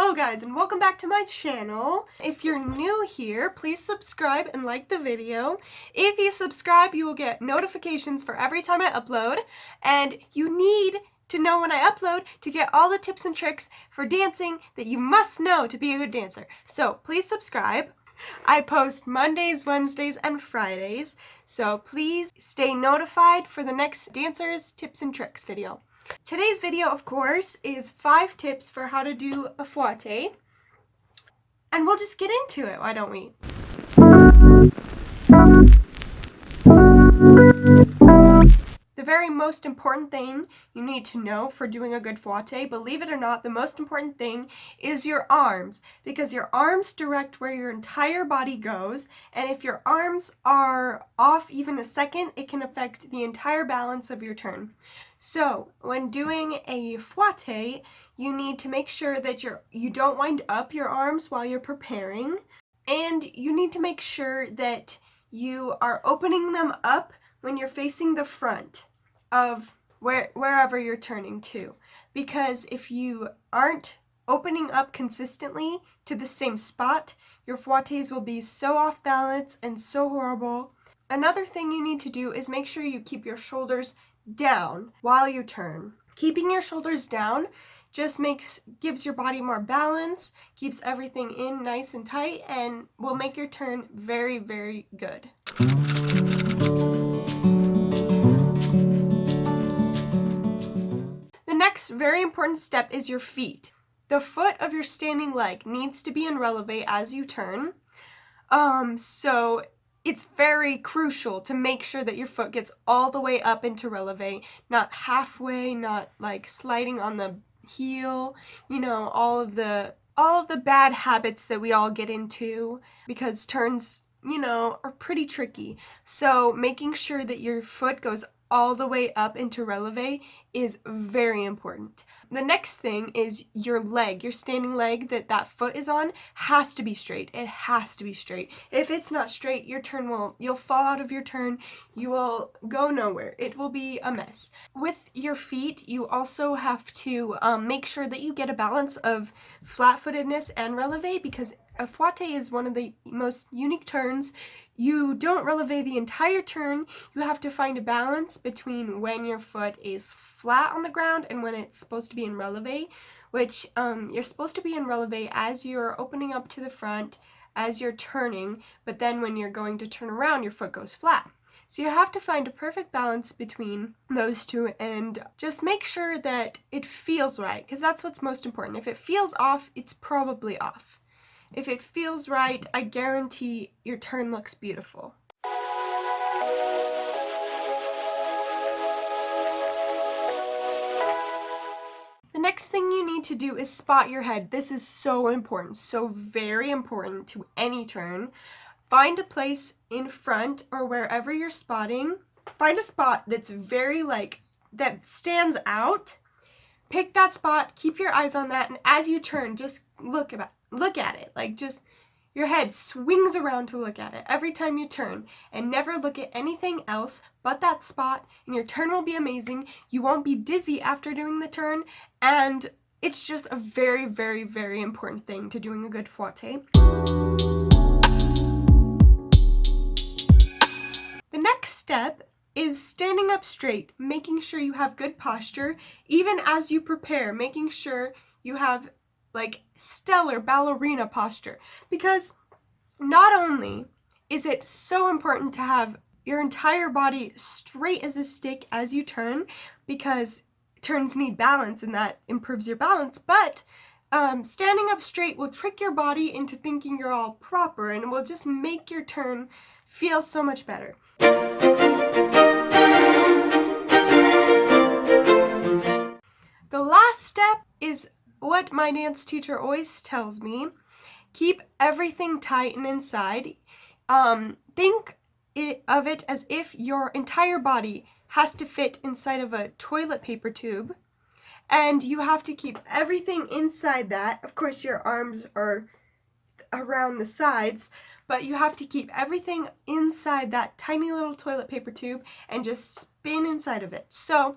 Hello guys, and welcome back to my channel. If you're new here, please subscribe and like the video. If you subscribe, you will get notifications for every time I upload, and you need to know when I upload to get all the tips and tricks for dancing that you must know to be a good dancer. So please subscribe. I post Mondays, Wednesdays, and Fridays, so please stay notified for the next Dancers Tips and Tricks video. Today's video, of course, is 5 tips for how to do a fouetté, and we'll just get into it, why don't we? The very most important thing you need to know for doing a good fouetté, believe it or not, the most important thing is your arms, because your arms direct where your entire body goes, and if your arms are off even a second, it can affect the entire balance of your turn. So when doing a fouetté, you need to make sure that you don't wind up your arms while you're preparing, and you need to make sure that you are opening them up when you're facing the front of wherever you're turning to, because if you aren't opening up consistently to the same spot, your fouettés will be so off balance and so horrible. Another thing you need to do is make sure you keep your shoulders down while you turn. Keeping your shoulders down just gives your body more balance, keeps everything in nice and tight, and will make your turn very, very good. The next very important step is your feet. The foot of your standing leg needs to be in releve as you turn. So it's very crucial to make sure that your foot gets all the way up into releve, not halfway, not like sliding on the heel, you know, all of the bad habits that we all get into because turns, you know, are pretty tricky. So making sure that your foot goes all the way up into releve is very important. The next thing is your leg, your standing leg that foot is on has to be straight. It has to be straight. If it's not straight, you'll fall out of your turn. You will go nowhere. It will be a mess. With your feet, you also have to make sure that you get a balance of flat-footedness and releve, because a fouetté is one of the most unique turns. You don't releve the entire turn. You have to find a balance between when your foot is flat on the ground and when it's supposed to be in releve, which you're supposed to be in releve as you're opening up to the front, as you're turning, but then when you're going to turn around, your foot goes flat. So you have to find a perfect balance between those two and just make sure that it feels right, because that's what's most important. If it feels off, it's probably off. If it feels right, I guarantee your turn looks beautiful. The next thing you need to do is spot your head. This is so important, so very important to any turn. Find a place in front or wherever you're spotting. Find a spot that's that stands out. Pick that spot, keep your eyes on that, and as you turn, just look at it. Like, just your head swings around to look at it every time you turn, and never look at anything else but that spot, and your turn will be amazing. You won't be dizzy after doing the turn, and it's just a very, very, very important thing to doing a good fouetté. The next step is standing up straight, making sure you have good posture, even as you prepare, making sure you have like stellar ballerina posture, because not only is it so important to have your entire body straight as a stick as you turn, because turns need balance and that improves your balance, but standing up straight will trick your body into thinking you're all proper and will just make your turn feel so much better. The last step is what my dance teacher always tells me: keep everything tight and inside. Think of it as if your entire body has to fit inside of a toilet paper tube, and you have to keep everything inside that. Of course, your arms are around the sides, but you have to keep everything inside that tiny little toilet paper tube and just spin inside of it. So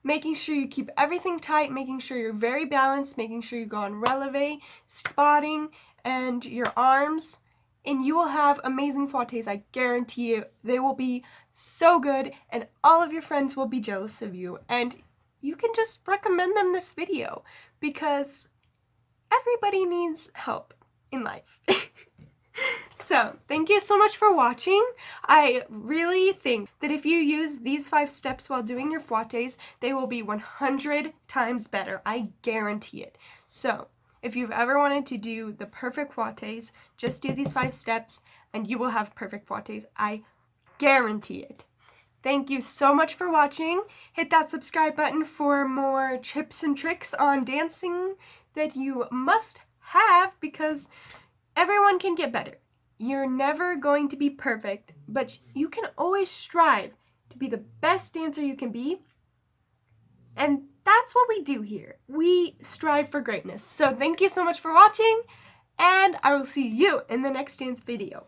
making sure you keep everything tight, making sure you're very balanced, making sure you go on releve, spotting, and your arms, and you will have amazing fouettés. I guarantee you. They will be so good, and all of your friends will be jealous of you, and you can just recommend them this video because everybody needs help in life. So, thank you so much for watching. I really think that if you use these 5 steps while doing your fouettés, they will be 100 times better. I guarantee it. So, if you've ever wanted to do the perfect fouettés, just do these 5 steps and you will have perfect fouettés. I guarantee it. Thank you so much for watching. Hit that subscribe button for more tips and tricks on dancing that you must have because everyone can get better. You're never going to be perfect, but you can always strive to be the best dancer you can be. And that's what we do here. We strive for greatness. So thank you so much for watching, and I will see you in the next dance video.